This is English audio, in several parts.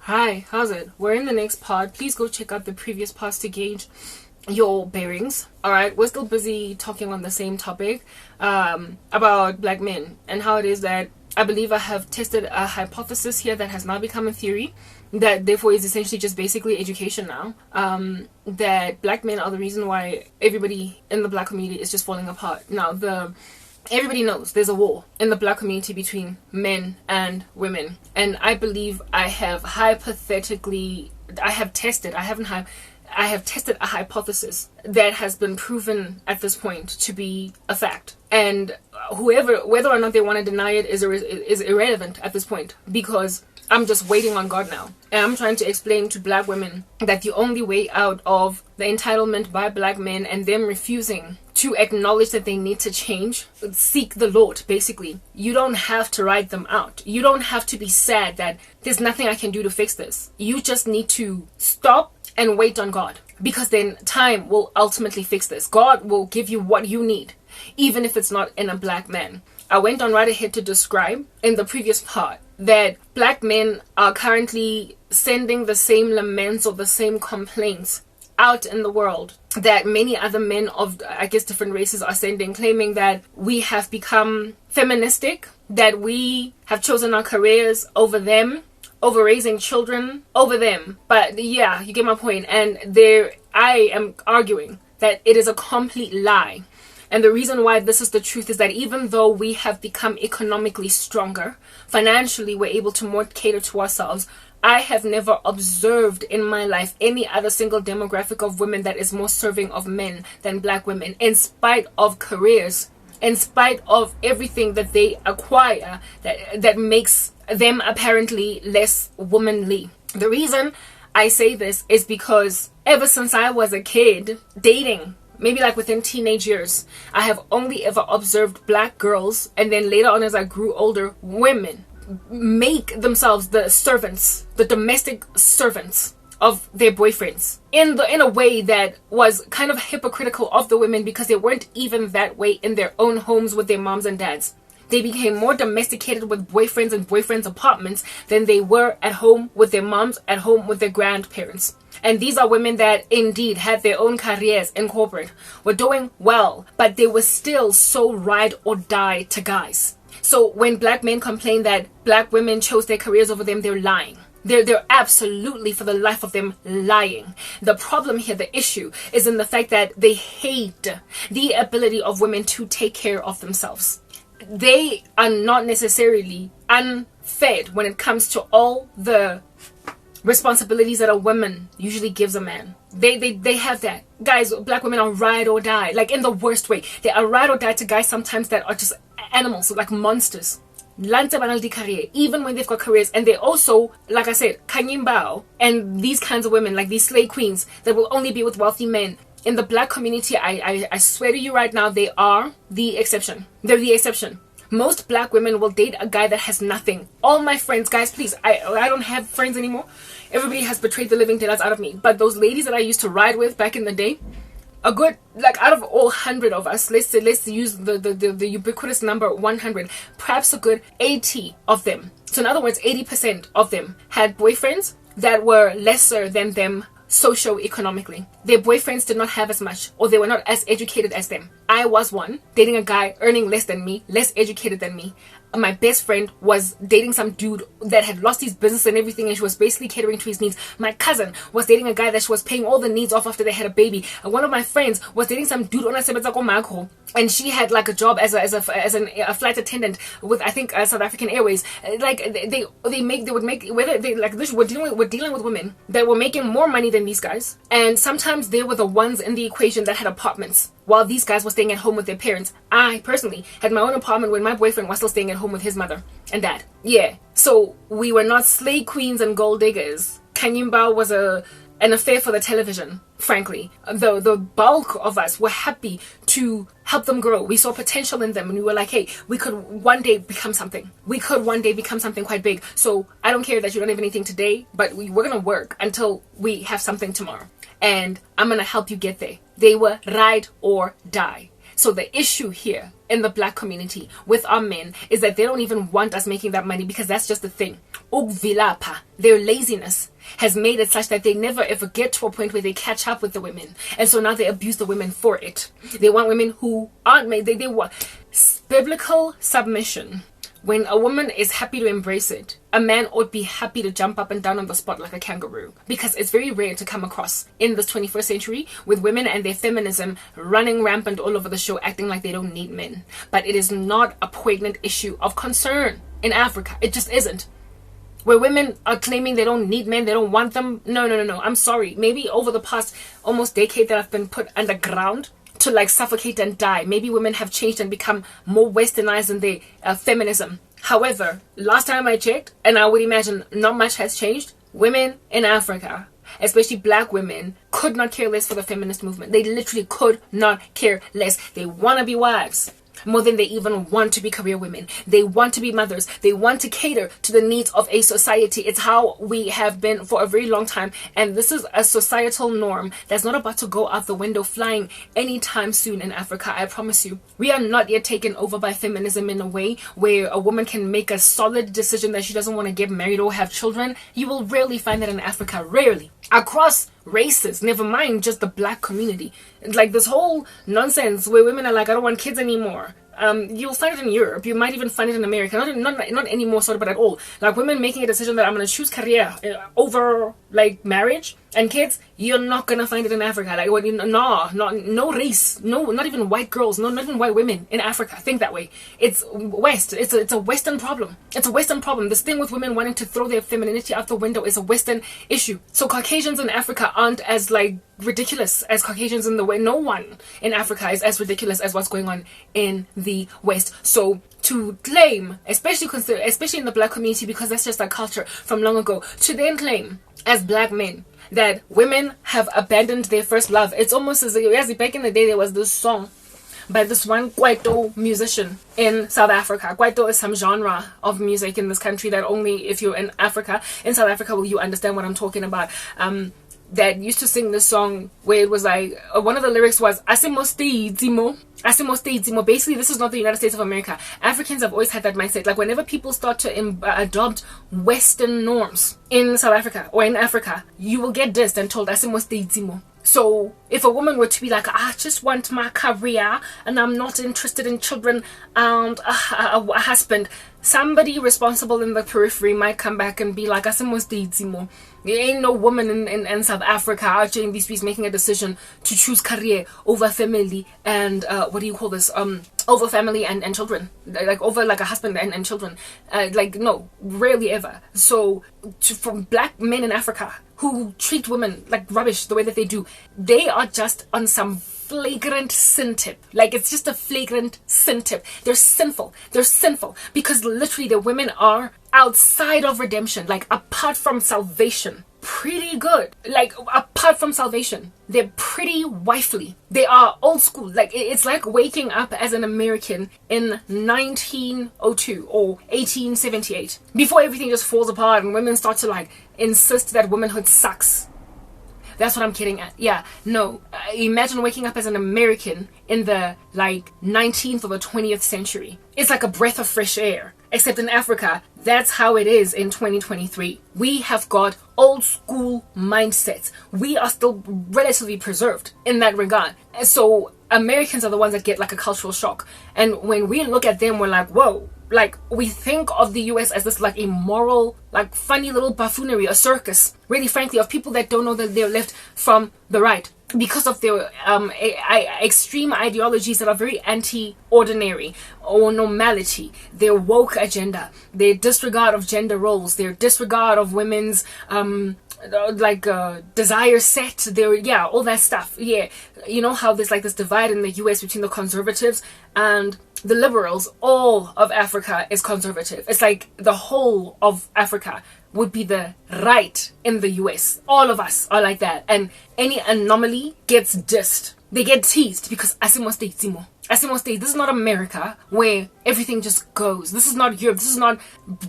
Hi, how's it? We're in the next pod. Please go check out the previous pods to gauge your bearings. Alright, we're still busy talking on the same topic about black men and how it is that I believe I have tested a hypothesis here that has now become a theory that therefore is essentially just basically education now. That black men are the reason why everybody in the black community is just falling apart. Now, everybody knows there's a war in the black community between men and women, and I believe I have tested a hypothesis that has been proven at this point to be a fact, and whether or not they want to deny it is irrelevant at this point, because I'm just waiting on God now. And I'm trying to explain to black women that the only way out of the entitlement by black men and them refusing to acknowledge that they need to change, seek the Lord, basically. You don't have to write them out. You don't have to be sad that there's nothing I can do to fix this. You just need to stop and wait on God, because then time will ultimately fix this. God will give you what you need, even if it's not in a black man. I went on right ahead to describe in the previous part that black men are currently sending the same laments or the same complaints out in the world that many other men of, I guess, different races are sending, claiming that we have become feministic, that we have chosen our careers over them, over raising children over them. But yeah, you get my point. And I am arguing that it is a complete lie. And the reason why this is the truth is that even though we have become economically stronger, financially we're able to more cater to ourselves, I have never observed in my life any other single demographic of women that is more serving of men than black women, in spite of careers, in spite of everything that they acquire that makes them apparently less womanly. The reason I say this is because ever since I was a kid, dating, maybe like within teenage years, I have only ever observed black girls, and then later on as I grew older, women make themselves the servants, the domestic servants of their boyfriends in a way that was kind of hypocritical of the women, because they weren't even that way in their own homes with their moms and dads. They became more domesticated with boyfriends and boyfriends' apartments than they were at home with their moms, at home with their grandparents. And these are women that indeed had their own careers in corporate, were doing well, but they were still so ride or die to guys. So when black men complain that black women chose their careers over them, they're lying. They're absolutely, for the life of them, lying. The problem here, the issue, is in the fact that they hate the ability of women to take care of themselves. They are not necessarily unfed when it comes to all the responsibilities that a woman usually gives a man. They have that. Guys, black women are ride or die, like in the worst way. They are ride or die to guys sometimes that are just animals, like monsters. Even when they've got careers. And they also, like I said, kanyimbao, and these kinds of women, like these slay queens that will only be with wealthy men. In the black community, I swear to you right now, they are the exception. They're the exception. Most black women will date a guy that has nothing. All my friends, guys, please, I don't have friends anymore. Everybody has betrayed the living daylights out of me. But those ladies that I used to ride with back in the day, a good, like out of all 100 of us, let's use the ubiquitous number 100, perhaps a good 80 of them. So in other words, 80% of them had boyfriends that were lesser than them socio-economically. Their boyfriends did not have as much, or they were not as educated as them. I was one, dating a guy earning less than me, less educated than me. My best friend was dating some dude that had lost his business and everything, and she was basically catering to his needs. My cousin was dating a guy that she was paying all the needs off after they had a baby. And one of my friends was dating some dude on a sebenzako macro, and she had like a job as a flight attendant with, I think, South African Airways. Like we're dealing with women that were making more money than these guys, and sometimes they were the ones in the equation that had apartments while these guys were staying at home with their parents. I personally had my own apartment when my boyfriend was still staying at home with his mother and dad. Yeah, so we were not slay queens and gold diggers. Kanyimba was an affair for the television, frankly. The bulk of us were happy to help them grow. We saw potential in them, and we were like, hey, we could one day become something. We could one day become something quite big. So I don't care that you don't have anything today, but we're going to work until we have something tomorrow. And I'm going to help you get there. They were ride or die. So the issue here in the black community with our men is that they don't even want us making that money, because that's just the thing. Ukvilapha, their laziness has made it such that they never ever get to a point where they catch up with the women. And so now they abuse the women for it. They want women who aren't made. They want biblical submission. When a woman is happy to embrace it, a man ought be happy to jump up and down on the spot like a kangaroo. Because it's very rare to come across in this 21st century with women and their feminism running rampant all over the show, acting like they don't need men. But it is not a poignant issue of concern in Africa. It just isn't. Where women are claiming they don't need men, they don't want them. No. I'm sorry. Maybe over the past almost decade that I've been put underground to like suffocate and die, maybe women have changed and become more westernized in their feminism. However, last time I checked, and I would imagine not much has changed, women in Africa, especially black women, could not care less for the feminist movement. They literally could not care less. They want to be wives more than they even want to be career women. They want to be mothers. They want to cater to the needs of a society. It's how we have been for a very long time. And this is a societal norm that's not about to go out the window flying anytime soon in Africa. I promise you. We are not yet taken over by feminism in a way where a woman can make a solid decision that she doesn't want to get married or have children. You will rarely find that in Africa. Rarely. Across races, never mind just the black community. Like this whole nonsense where women are like, I don't want kids anymore. You'll find it in Europe. You might even find it in America. Not anymore, sort of, but at all. Like women making a decision that I'm going to choose career over like marriage and kids. You're not going to find it in Africa. Like no race, not even white girls, not even white women in Africa think that way. It's West. It's a Western problem. It's a Western problem. This thing with women wanting to throw their femininity out the window is a Western issue. So Caucasians in Africa aren't as like ridiculous as Caucasians in the West. No one in Africa is as ridiculous as what's going on in the West. So to claim, especially in the black community, because that's just a culture from long ago, to then claim as black men that women have abandoned their first love. It's almost as if back in the day there was this song by this one Kwaito musician in South Africa. Kwaito is some genre of music in this country that only if you're in Africa, in South Africa, will you understand what I'm talking about. That used to sing this song where it was like, one of the lyrics was Asimosteizimo. Basically, this is not the United States of America. Africans have always had that mindset. Like whenever people start to adopt Western norms in South Africa or in Africa, you will get dissed and told Asimosteizimo. So if a woman were to be like, I just want my career and I'm not interested in children and a husband, somebody responsible in the periphery might come back and be like, Asimosteizimo. There ain't no woman in South Africa out during these weeks making a decision to choose career over family and over family and children, like over like a husband and children. Like no, rarely ever. So from black men in Africa who treat women like rubbish the way that they do, they are just on some flagrant sin tip. Like it's just a flagrant sin tip. They're sinful because literally the women are outside of redemption, like apart from salvation, pretty good. Like apart from salvation, they're pretty wifely. They are old school. Like it's like waking up as an American in 1902 or 1878 before everything just falls apart and women start to like insist that womanhood sucks. That's what I'm kidding at. Yeah, no. Imagine waking up as an American in the like 19th or the 20th century. It's like a breath of fresh air. Except in Africa, that's how it is in 2023. We have got old school mindsets. We are still relatively preserved in that regard. And so Americans are the ones that get like a cultural shock. And when we look at them, we're like, whoa. Like we think of the US as this like immoral, like funny little buffoonery, a circus, really frankly, of people that don't know that they're left from the right because of their extreme ideologies that are very anti-ordinary or normality, their woke agenda, their disregard of gender roles, their disregard of women's desire set, all that stuff. Yeah, you know how there's like this divide in the US between the conservatives and the liberals. All of Africa is conservative. It's like the whole of Africa would be the right in the US. All of us are like that. And any anomaly gets dissed. They get teased because Asimosteizimo. This is not America where everything just goes. This is not Europe. This is not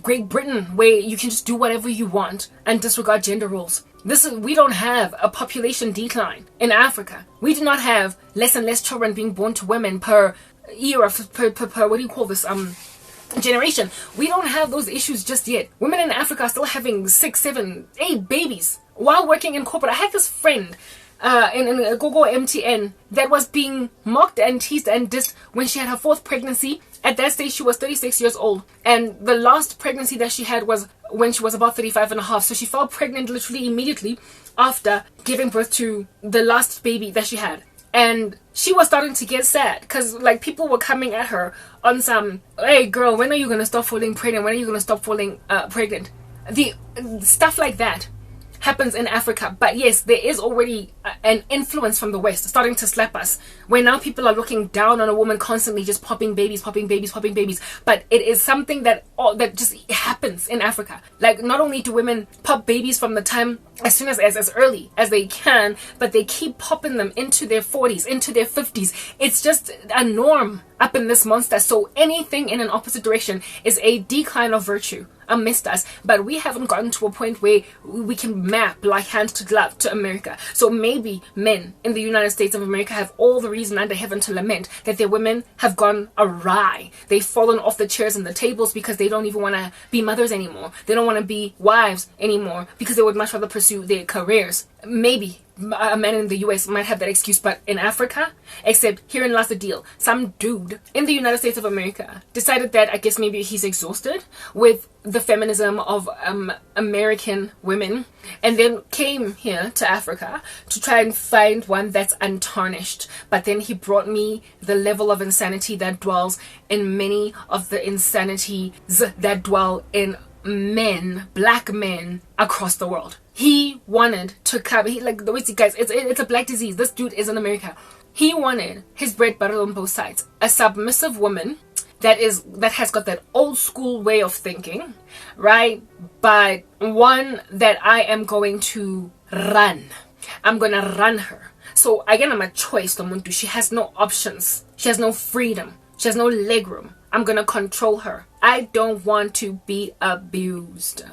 Great Britain where you can just do whatever you want and disregard gender roles. We don't have a population decline in Africa. We do not have less and less children being born to women per year, per what do you call this, generation. We don't have those issues just yet. Women in Africa are still having 6, 7, 8 babies while working in corporate. I had this friend in Gogo MTN that was being mocked and teased and dissed when she had her 4th pregnancy. At that stage, she was 36 years old, and the last pregnancy that she had was when she was about 35 and a half. So she fell pregnant literally immediately after giving birth to the last baby that she had. And she was starting to get sad because like people were coming at her on some, hey girl, when are you going to stop falling pregnant? When are you going to stop falling pregnant? The stuff like that happens in Africa. But yes, there is already an influence from the West starting to slap us, where now people are looking down on a woman constantly just popping babies. But it is something that just happens in Africa. Like, not only do women pop babies from the time as early as they can, but they keep popping them into their 40s, into their 50s. It's just a norm up in this monster. So anything in an opposite direction is a decline of virtue amidst us. But we haven't gotten to a point where we can map like hand to glove to America. So maybe men in the United States of America have all the reason under heaven to lament that their women have gone awry. They've fallen off the chairs and the tables because they don't even want to be mothers anymore. They don't want to be wives anymore because they would much rather pursue their careers. Maybe a man in the US might have that excuse, but in Africa, except herein lies the deal. Some dude in the United States of America decided that I guess maybe he's exhausted with the feminism of American women, and then came here to Africa to try and find one that's untarnished. But then he brought me the level of insanity that dwells in many of the insanities that dwell in men, black men across the world. He wanted to come, guys, it's a black disease. This dude is in America. He wanted his bread buttered on both sides. A submissive woman that has got that old school way of thinking, right? But one that I am going to run. I'm gonna run her. So again, I'm a choice. She has no options. She has no freedom. She has no legroom. I'm gonna control her. I don't want to be abused.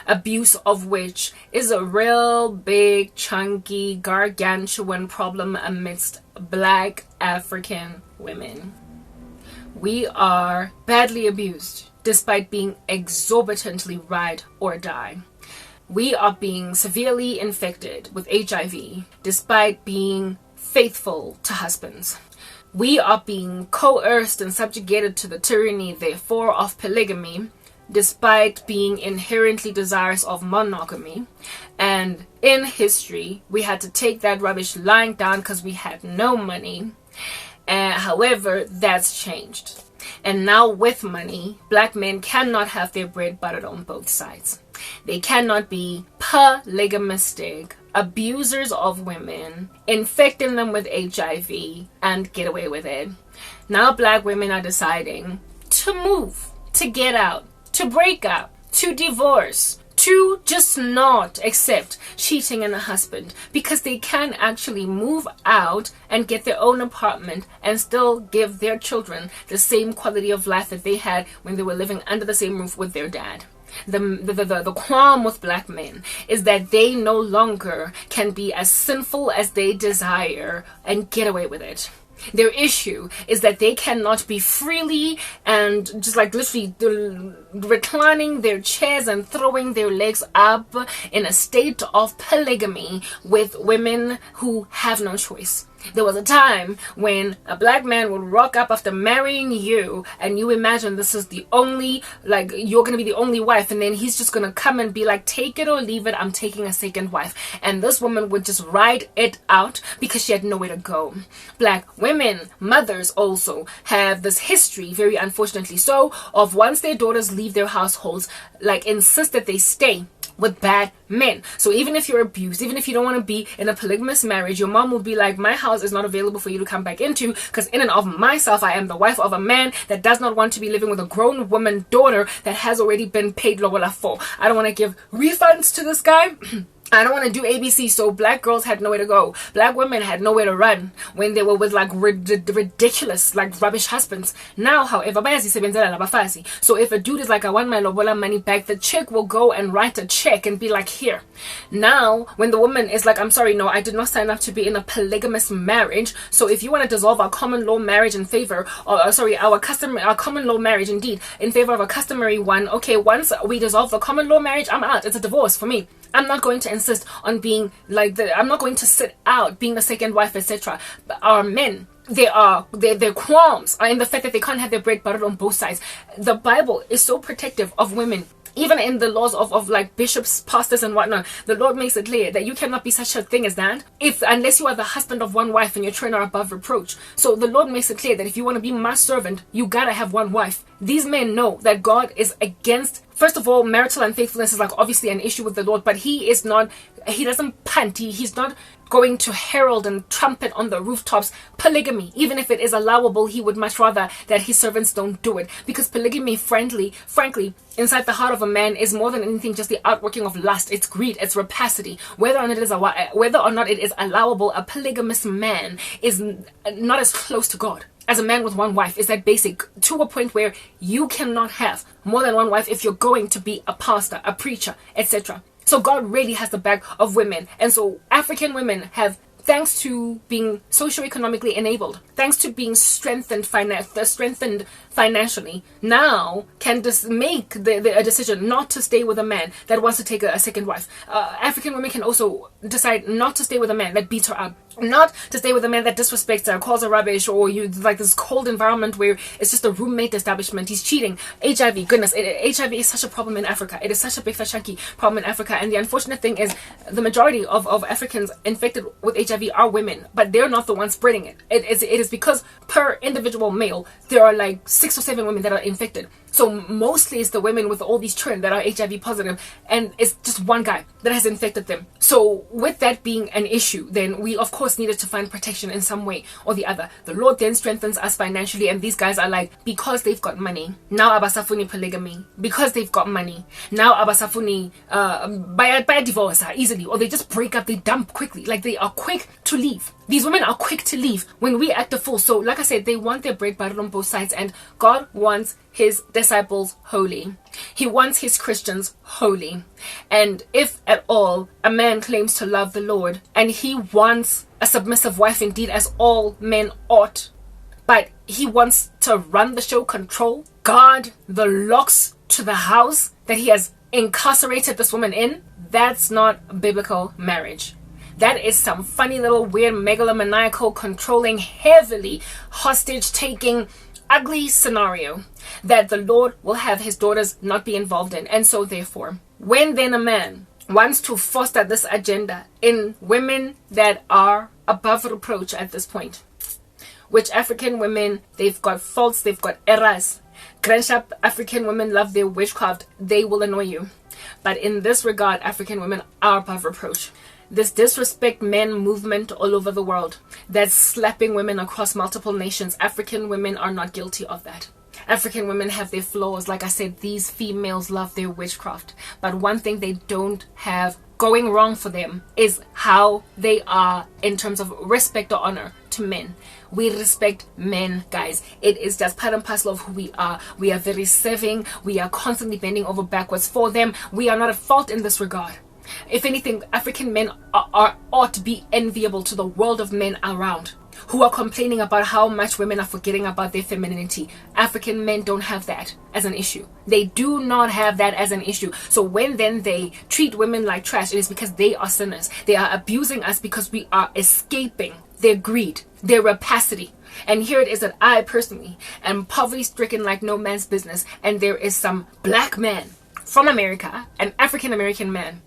Abuse of which is a real big, chunky, gargantuan problem amidst black African women. We are badly abused despite being exorbitantly ride or die. We are being severely infected with HIV despite being faithful to husbands. We are being coerced and subjugated to the tyranny, therefore, of polygamy, despite being inherently desirous of monogamy. And in history, we had to take that rubbish lying down because we had no money. However, that's changed. And now with money, black men cannot have their bread buttered on both sides. They cannot be polygamistic abusers of women, infecting them with HIV, and get away with it. Now black women are deciding to move, to get out, to break up, to divorce, to just not accept cheating on a husband, because they can actually move out and get their own apartment and still give their children the same quality of life that they had when they were living under the same roof with their dad. The qualm with black men is that they no longer can be as sinful as they desire and get away with it. Their issue is that they cannot be freely and just like literally reclining their chairs and throwing their legs up in a state of polygamy with women who have no choice. There was a time when a black man would rock up after marrying you, and you imagine this is the only, like, you're going to be the only wife, and then he's just going to come and be like, take it or leave it, I'm taking a second wife. And this woman would just ride it out because she had nowhere to go. Black women, mothers also, have this history, very unfortunately so, of once their daughters leave their households, like, insist that they stay with bad men. So even if you're abused, even if you don't want to be in a polygamous marriage, your mom will be like, my house is not available for you to come back into, because in and of myself, I am the wife of a man that does not want to be living with a grown woman daughter that has already been paid lobola for. I don't want to give refunds to this guy. I don't want to do ABC. So black girls had nowhere to go. Black women had nowhere to run when they were with like ridiculous, like rubbish husbands. Now, however, so if a dude is like, I want my lobola money back, the chick will go and write a check and be like, here. Now, when the woman is like, I'm sorry, no, I did not sign up to be in a polygamous marriage. So if you want to dissolve our common law marriage in favor, or our common law marriage indeed in favor of a customary one, okay, once we dissolve the common law marriage, I'm out. It's a divorce for me. I'm not going to insist on being like I'm not going to sit out being the second wife, etc. But our men, their qualms are in the fact that they can't have their bread buttered on both sides. The Bible is so protective of women. Even in the laws of like bishops, pastors and whatnot, the Lord makes it clear that you cannot be such a thing as that unless you are the husband of one wife and your children are above reproach. So the Lord makes it clear that if you want to be my servant, you gotta have one wife. These men know that God is against, first of all, marital unfaithfulness is like obviously an issue with the Lord, but he doesn't punt. He's not going to herald and trumpet on the rooftops polygamy. Even if it is allowable, he would much rather that his servants don't do it, because polygamy, frankly, inside the heart of a man is more than anything just the outworking of lust. It's greed, it's rapacity. Whether or not it is allowable, a polygamous man is not as close to God as a man with one wife. Is that basic to a point where you cannot have more than one wife if you're going to be a pastor, a preacher, etc. So God really has the back of women. And so African women have, thanks to being socioeconomically enabled, thanks to being strengthened financially, now can just make a decision not to stay with a man that wants to take a second wife. African women can also decide not to stay with a man that beats her up, not to stay with a man that disrespects her, calls her rubbish, or you like this cold environment where it's just a roommate establishment. He's cheating. HIV, goodness, HIV is such a problem in Africa. It is such a big fat chunky problem in Africa. And the unfortunate thing is the majority of Africans infected with HIV are women, but they're not the ones spreading it. It is because per individual male there are like 6 or 7 women that are infected. So mostly it's the women with all these children that are HIV positive, and it's just one guy that has infected them. So with that being an issue, then we of course needed to find protection in some way or the other. The Lord then strengthens us financially, and these guys are like, because they've got money, now abasafuni polygamy. Because they've got money, now abasafuni buy a divorce easily, or they just break up, they dump quickly. Like, they are quick to leave. These women are quick to leave when we act a fool. So like I said, they want their bread buttered on both sides, and God wants his disciples holy. He wants his Christians holy. And if at all a man claims to love the Lord and he wants a submissive wife indeed, as all men ought, but he wants to run the show, control, guard the locks to the house that he has incarcerated this woman in, that's not biblical marriage. That is some funny little weird megalomaniacal, controlling, heavily hostage-taking, ugly scenario that the Lord will have his daughters not be involved in. And so therefore, when then a man wants to foster this agenda in women that are above reproach at this point, which African women, they've got faults, they've got errors. Grandshap African women love their witchcraft, they will annoy you. But in this regard, African women are above reproach. This disrespect men movement all over the world that's slapping women across multiple nations, African women are not guilty of that. African women have their flaws. Like I said, these females love their witchcraft. But one thing they don't have going wrong for them is how they are in terms of respect or honor to men. We respect men, guys. It is just part and parcel of who we are. We are very serving. We are constantly bending over backwards for them. We are not at fault in this regard. If anything, African men ought to be enviable to the world of men around who are complaining about how much women are forgetting about their femininity. African men don't have that as an issue. They do not have that as an issue. So when then they treat women like trash, it is because they are sinners. They are abusing us because we are escaping their greed, their rapacity. And here it is that I personally am poverty stricken like no man's business, and there is some black man from America, an African American man,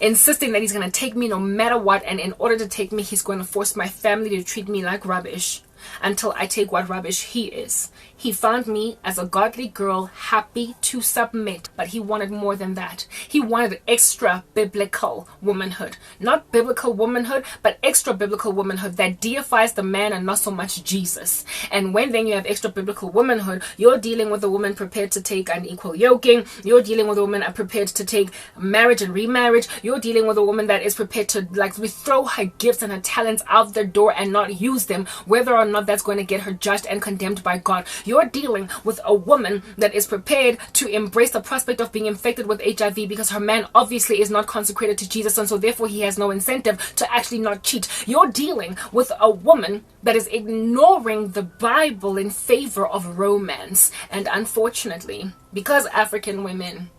insisting that he's going to take me no matter what, and in order to take me, he's going to force my family to treat me like rubbish. until I take what rubbish he is. He found me as a godly girl, happy to submit, but he wanted more than that. He wanted extra biblical womanhood. Not biblical womanhood, but extra biblical womanhood that deifies the man and not so much Jesus. And when then you have extra biblical womanhood, you're dealing with a woman prepared to take unequal yoking. You're dealing with a woman prepared to take marriage and remarriage. You're dealing with a woman that is prepared to throw her gifts and her talents out the door and not use them, whether or not that's going to get her judged and condemned by God. You're dealing with a woman that is prepared to embrace the prospect of being infected with HIV because her man obviously is not consecrated to Jesus, and so therefore he has no incentive to actually not cheat. You're dealing with a woman that is ignoring the Bible in favor of romance. And unfortunately, because African women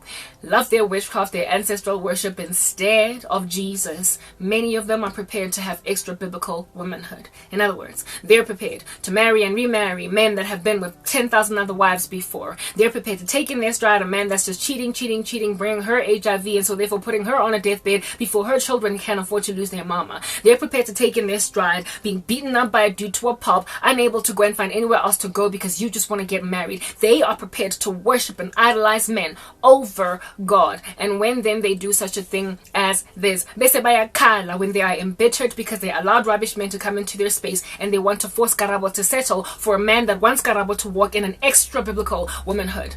love their witchcraft, their ancestral worship instead of Jesus, many of them are prepared to have extra biblical womanhood. In other words, they're prepared to marry and remarry men that have been with 10,000 other wives before. They're prepared to take in their stride a man that's just cheating, bringing her HIV, and so therefore putting her on a deathbed before her children can afford to lose their mama. They're prepared to take in their stride being beaten up by a dude to a pulp, unable to go and find anywhere else to go because you just want to get married. They are prepared to worship and idolize men over God. And when then they do such a thing as this, when they are embittered because they allowed rubbish men to come into their space and they want to force Karabo to settle for a man that wants Karabo to walk in an extra biblical womanhood.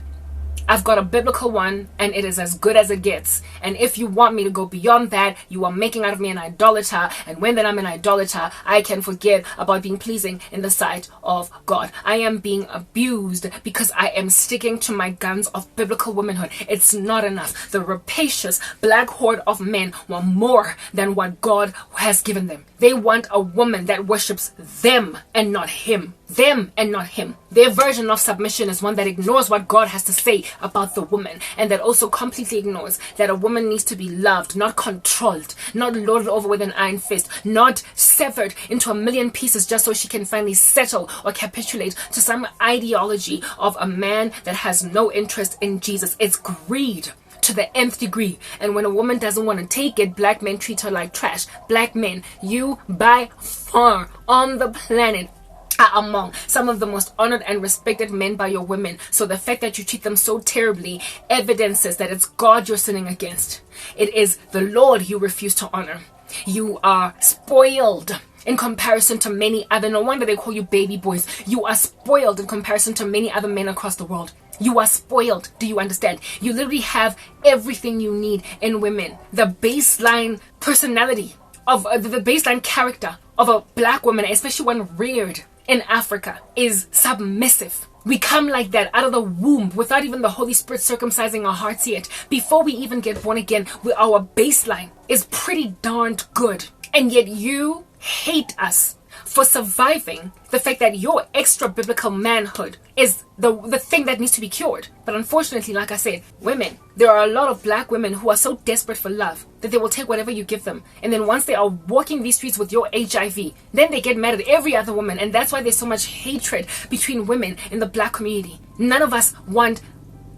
I've got a biblical one, and it is as good as it gets. And if you want me to go beyond that, you are making out of me an idolater. And when then I'm an idolater, I can forget about being pleasing in the sight of God. I am being abused because I am sticking to my guns of biblical womanhood. It's not enough. The rapacious black horde of men want more than what God has given them. They want a woman that worships them and not him. Them and not him. Their version of submission is one that ignores what God has to say about the woman, and that also completely ignores that a woman needs to be loved, not controlled, not lorded over with an iron fist, not severed into a million pieces just so she can finally settle or capitulate to some ideology of a man that has no interest in Jesus. It's greed to the nth degree. And when a woman doesn't want to take it, black men treat her like trash. Black men, you by far on the planet are among some of the most honored and respected men by your women. So the fact that you treat them so terribly evidences that it's God you're sinning against. It is the Lord you refuse to honor. You are spoiled in comparison to many other. No wonder they call you baby boys. You are spoiled in comparison to many other men across the world. You are spoiled. Do you understand? You literally have everything you need in women. The baseline personality of the baseline character of a black woman, especially one reared in Africa, is submissive. We come like that out of the womb without even the Holy Spirit circumcising our hearts yet. Before we even get born again, our baseline is pretty darned good. And yet you hate us for surviving the fact that your extra biblical manhood is the thing that needs to be cured. But unfortunately, like I said, women, there are a lot of black women who are so desperate for love that they will take whatever you give them. And then once they are walking these streets with your HIV, then they get mad at every other woman. And that's why there's so much hatred between women in the black community. None of us want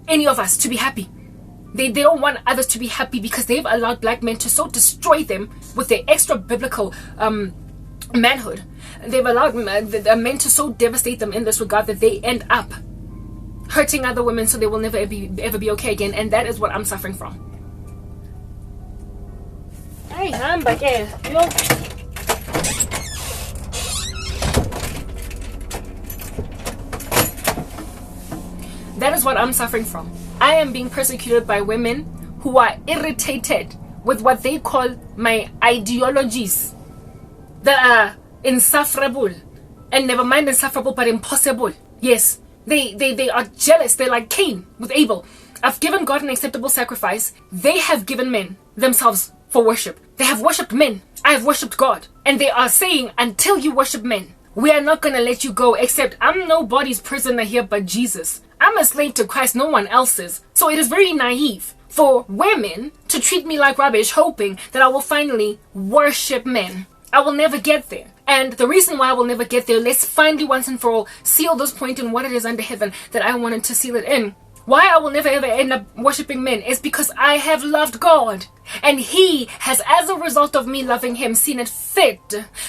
any of us to be happy. They don't want others to be happy because they've allowed black men to so destroy them with their extra biblical manhood. They've allowed men to so devastate them in this regard that they end up hurting other women so they will never ever be okay again. And that is what I'm suffering from. Hey, I'm back here. That is what I'm suffering from. I am being persecuted by women who are irritated with what they call my ideologies that are insufferable, and never mind insufferable but impossible. Yes, they are jealous. They're like Cain with Abel. I've given God an acceptable sacrifice. They have given men themselves for worship. They have worshipped men. I have worshipped God. And they are saying, until you worship men, we are not going to let you go, except I'm nobody's prisoner here but Jesus. I'm a slave to Christ, no one else's. So it is very naive for women to treat me like rubbish, hoping that I will finally worship men. I will never get there. And the reason why I will never get there, let's finally once and for all seal this point in what it is under heaven that I wanted to seal it in, Why I will never ever end up worshiping men is because I have loved God. And He has, as a result of me loving Him, seen it fit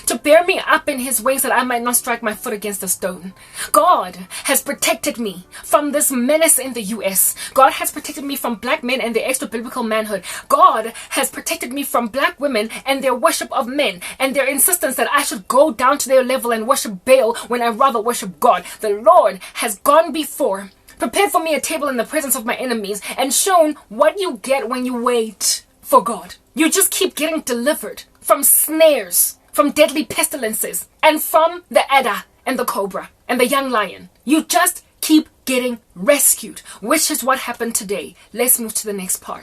to bear me up in His ways that I might not strike my foot against a stone. God has protected me from this menace in the US. God has protected me from black men and their extra-biblical manhood. God has protected me from black women and their worship of men and their insistence that I should go down to their level and worship Baal when I rather worship God. The Lord has gone before, prepared for me a table in the presence of my enemies, and shown what you get when you wait for God. You just keep getting delivered from snares, from deadly pestilences, and from the adder and the cobra and the young lion. You just keep getting rescued, which is what happened today. Let's move to the next part.